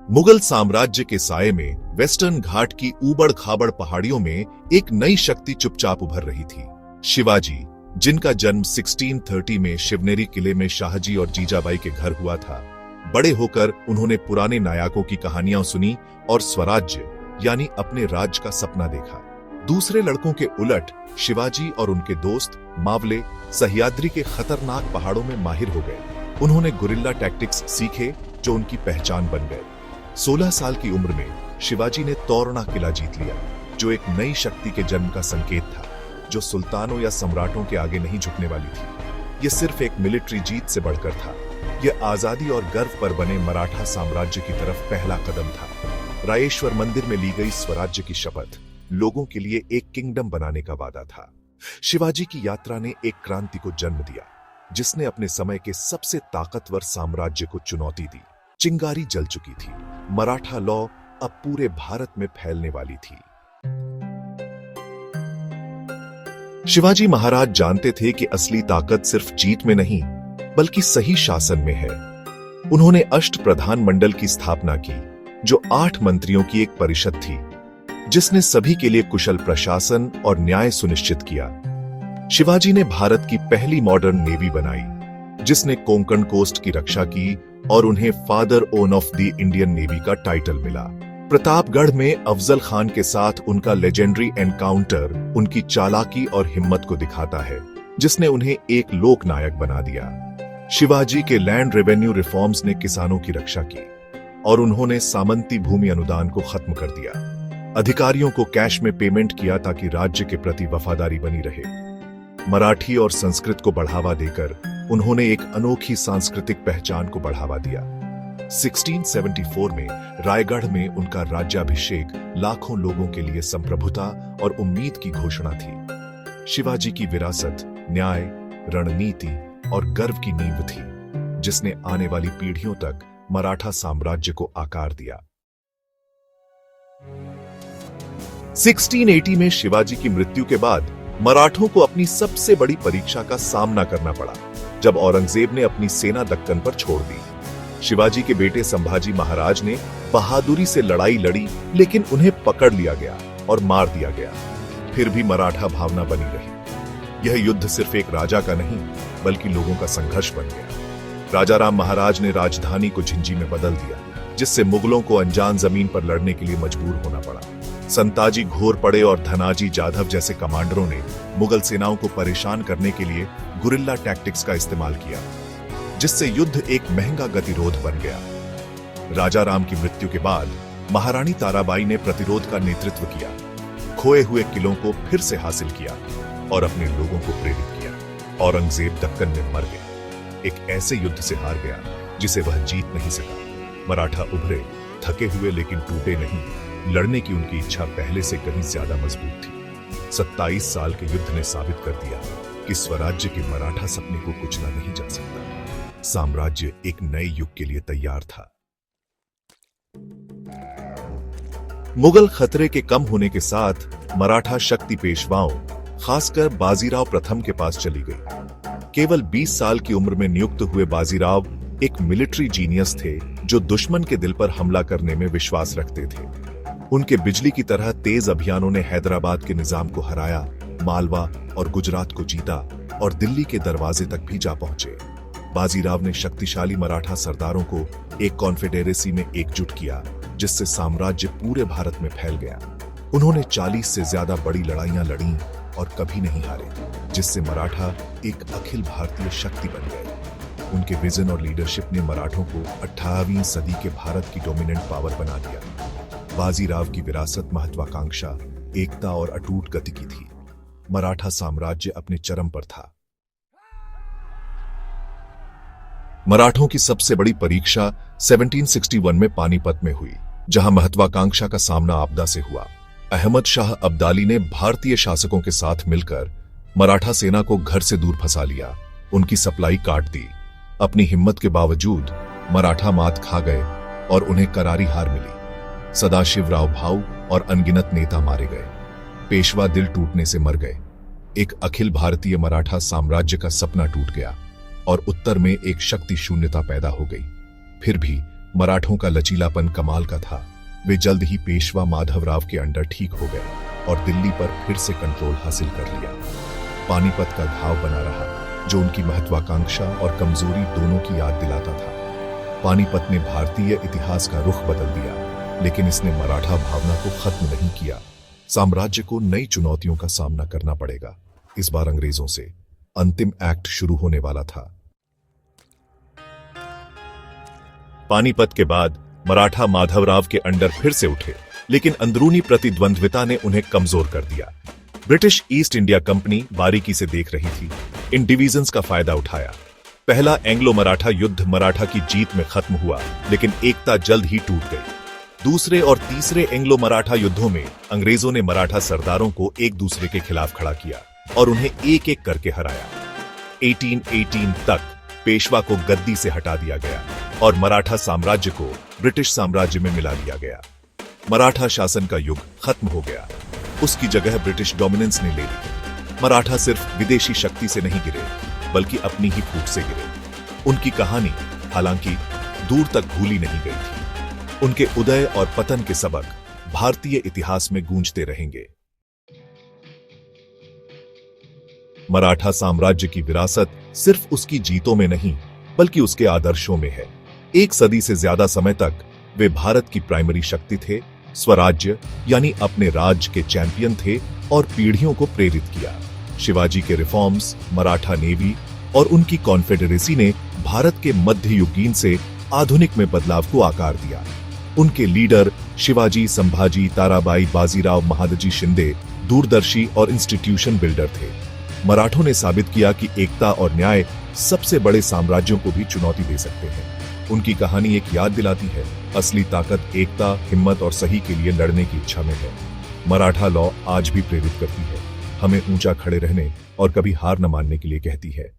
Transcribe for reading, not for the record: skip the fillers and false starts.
मुगल साम्राज्य के साये में वेस्टर्न घाट की ऊबड़ खाबड़ पहाड़ियों में एक नई शक्ति चुपचाप उभर रही थी। शिवाजी, जिनका जन्म 1630 में शिवनेरी किले में शाहजी और जीजाबाई के घर हुआ था। बड़े होकर उन्होंने पुराने नायकों की कहानियां सुनी और स्वराज्य यानी अपने राज्य का सपना देखा। दूसरे लड़कों के उलट शिवाजी और उनके दोस्त मावले सह्याद्री के खतरनाक पहाड़ों में माहिर हो गए। उन्होंने गुरिल्ला टैक्टिक्स सीखे जो उनकी पहचान बन गए। 16 साल की उम्र में शिवाजी ने तोरणा किला जीत लिया, जो एक नई शक्ति के जन्म का संकेत था, जो सुल्तानों या सम्राटों के आगे नहीं झुकने वाली थी। यह सिर्फ एक मिलिट्री जीत से बढ़कर था। यह आजादी और गर्व पर बने मराठा साम्राज्य की तरफ पहला कदम था। रायेश्वर मंदिर में ली गई स्वराज्य की शपथ लोगों के लिए एक किंगडम बनाने का वादा था। शिवाजी की यात्रा ने एक क्रांति को जन्म दिया, जिसने अपने समय के सबसे ताकतवर साम्राज्य को चुनौती दी। चिंगारी जल चुकी थी। मराठा लौ अब पूरे भारत में फैलने वाली थी। शिवाजी महाराज जानते थे कि असली ताकत सिर्फ जीत में नहीं, बल्कि सही शासन में है। उन्होंने अष्टप्रधान मंडल की स्थापना की, जो 8 मंत्रियों की एक परिषद थी, जिसने सभी के लिए कुशल प्रशासन और न्याय सुनिश्चित किया। शिवाजी ने भारत की पहली मॉडर्न नेवी बनाई, जिसने कोंकण कोस्ट की रक्षा की और उन्हें father own of the Indian navy का टाइटल मिला। प्रतापगढ़ में अफजल खान के साथ उनका लेजेंडरी एनकाउंटर उनकी चालाकी और हिम्मत को दिखाता है, जिसने उन्हें एक लोकनायक बना दिया। शिवाजी के लैंड रेवेन्यू रिफॉर्म्स ने किसानों की रक्षा की और उन्होंने सामंती भूमि अनुदान को खत्म कर दिया। अधिकारियों को कैश में पेमेंट किया ताकि राज्य के प्रति वफादारी बनी रहे। मराठी और संस्कृत को बढ़ावा देकर उन्होंने एक अनोखी सांस्कृतिक पहचान को बढ़ावा दिया। 1674 में रायगढ़ में उनका राज्याभिषेक लाखों लोगों के लिए संप्रभुता और उम्मीद की घोषणा थी। शिवाजी की विरासत न्याय, रणनीति और गर्व की नींव थी, जिसने आने वाली पीढ़ियों तक मराठा साम्राज्य को आकार दिया। 1680 में शिवाजी की मृत्यु के बाद मराठों को अपनी सबसे बड़ी परीक्षा का सामना करना पड़ा, जब औरंगजेब ने अपनी सेना दक्कन पर छोड़ दी। शिवाजी के बेटे संभाजी महाराज ने बहादुरी से लड़ाई लड़ी, लेकिन उन्हें पकड़ लिया गया और मार दिया गया। फिर भी मराठा भावना बनी रही। यह युद्ध सिर्फ एक राजा का नहीं, बल्कि लोगों का संघर्ष बन गया। राजाराम महाराज ने राजधानी को झिंझी में बदल दिया, जिससे मुगलों को अनजान जमीन पर लड़ने के लिए मजबूर होना पड़ा। संताजी घोरपड़े और धनाजी जाधव जैसे कमांडरों ने मुगल सेनाओं को परेशान करने के लिए गुरिल्ला टैक्टिक्स का इस्तेमाल किया, जिससे युद्ध एक महंगा गतिरोध बन गया। राजाराम की मृत्यु के बाद महारानी ताराबाई ने प्रतिरोध का नेतृत्व किया, खोए हुए किलों को फिर से हासिल किया और अपने लोगों को प्रेरित किया। औरंगजेब दक्कन में मर गया, एक ऐसे युद्ध से हार गया जिसे वह जीत नहीं सका। मराठा उभरे, थके हुए लेकिन टूटे नहीं। लड़ने की उनकी इच्छा पहले से कहीं ज्यादा मजबूत थी। 27 साल के युद्ध ने साबित कर दिया कि स्वराज्य के मराठा सपने को कुचला नहीं जा सकता। साम्राज्य एक नए युग के लिए तैयार था। मुगल खतरे के कम होने के साथ मराठा शक्ति पेशवाओं, खासकर बाजीराव प्रथम के पास चली गई। केवल 20 साल की उम्र में नियुक्त हुए बाजीराव एक मिलिट्री जीनियस थे, जो दुश्मन के दिल पर हमला करने में विश्वास रखते थे। उनके बिजली की तरह तेज अभियानों ने हैदराबाद के निजाम को हराया, मालवा और गुजरात को जीता और दिल्ली के दरवाजे तक भी जा पहुंचे। बाजीराव ने शक्तिशाली मराठा सरदारों को एक कॉन्फेडरेसी में एकजुट किया, जिससे साम्राज्य पूरे भारत में फैल गया। उन्होंने 40 से ज्यादा बड़ी लड़ाइयां लड़ी और कभी नहीं हारे, जिससे मराठा एक अखिल भारतीय शक्ति बन गए। उनके विजन और लीडरशिप ने मराठों को 18वीं सदी के भारत की डोमिनेंट पावर बना दिया। बाजीराव की विरासत महत्वाकांक्षा, एकता और अटूट गति की थी। मराठा साम्राज्य अपने चरम पर था। मराठों की सबसे बड़ी परीक्षा 1761 में पानीपत में हुई, जहां महत्वाकांक्षा का सामना आपदा से हुआ। अहमद शाह अब्दाली ने भारतीय शासकों के साथ मिलकर मराठा सेना को घर से दूर फंसा लिया, उनकी सप्लाई काट दी। अपनी हिम्मत के बावजूद मराठा मात खा गए और उन्हें करारी हार मिली। सदाशिवराव भाऊ और अनगिनत नेता मारे गए। पेशवा दिल टूटने से मर गए। एक अखिल भारतीय मराठा साम्राज्य का सपना टूट गया और उत्तर में एक शक्ति शून्यता पैदा हो गई। फिर भी मराठों का लचीलापन कमाल का था। वे जल्द ही पेशवा माधवराव के अंडर ठीक हो गए और दिल्ली पर फिर से कंट्रोल हासिल कर लिया। पानीपत का घाव बना रहा, जो उनकी महत्वाकांक्षा और कमजोरी दोनों की याद दिलाता था। पानीपत ने भारतीय इतिहास का रुख बदल दिया, लेकिन इसने मराठा भावना को खत्म नहीं किया। साम्राज्य को नई चुनौतियों का सामना करना पड़ेगा। इस बार अंग्रेजों से अंतिम एक्ट शुरू होने वाला था। पानीपत के बाद मराठा माधवराव के अंडर फिर से उठे, लेकिन अंदरूनी प्रतिद्वंद्विता ने उन्हें कमजोर कर दिया। ब्रिटिश ईस्ट इंडिया कंपनी बारीकी से देख रही थी, इन डिवीजन्स का फायदा उठाया। पहला एंग्लो मराठा युद्ध मराठा की जीत में खत्म हुआ, लेकिन एकता जल्द ही टूट गई। दूसरे और तीसरे एंग्लो मराठा युद्धों में अंग्रेजों ने मराठा सरदारों को एक दूसरे के खिलाफ खड़ा किया और उन्हें एक एक करके हराया। 1818 तक पेशवा को गद्दी से हटा दिया गया और मराठा साम्राज्य को ब्रिटिश साम्राज्य में मिला लिया गया। मराठा शासन का युग खत्म हो गया, उसकी जगह ब्रिटिश डोमिनेंस ने ले ली। मराठा सिर्फ विदेशी शक्ति से नहीं गिरे, बल्कि अपनी ही फूट से गिरे। उनकी कहानी हालांकि दूर तक भूली नहीं गई थी। उनके उदय और पतन के सबक भारतीय इतिहास में गूंजते रहेंगे। मराठा साम्राज्य की विरासत सिर्फ उसकी जीतों में नहीं, बल्कि उसके आदर्शों में है। एक सदी से ज्यादा समय तक वे भारत की प्राइमरी शक्ति थे, स्वराज्य यानी अपने राज्य के चैंपियन थे और पीढ़ियों को प्रेरित किया। शिवाजी के रिफॉर्म्स, मराठा नेवी और उनकी कॉन्फेडरेसी ने भारत के मध्ययुगीन से आधुनिक में बदलाव को आकार दिया। उनके लीडर शिवाजी, संभाजी, ताराबाई, बाजीराव, महादजी शिंदे दूरदर्शी और इंस्टीट्यूशन बिल्डर थे। मराठों ने साबित किया कि एकता और न्याय सबसे बड़े साम्राज्यों को भी चुनौती दे सकते हैं। उनकी कहानी एक याद दिलाती है, असली ताकत एकता, हिम्मत और सही के लिए लड़ने की इच्छा में है। मराठा लॉ आज भी प्रेरित करती है, हमें ऊंचा खड़े रहने और कभी हार न मानने के लिए कहती है।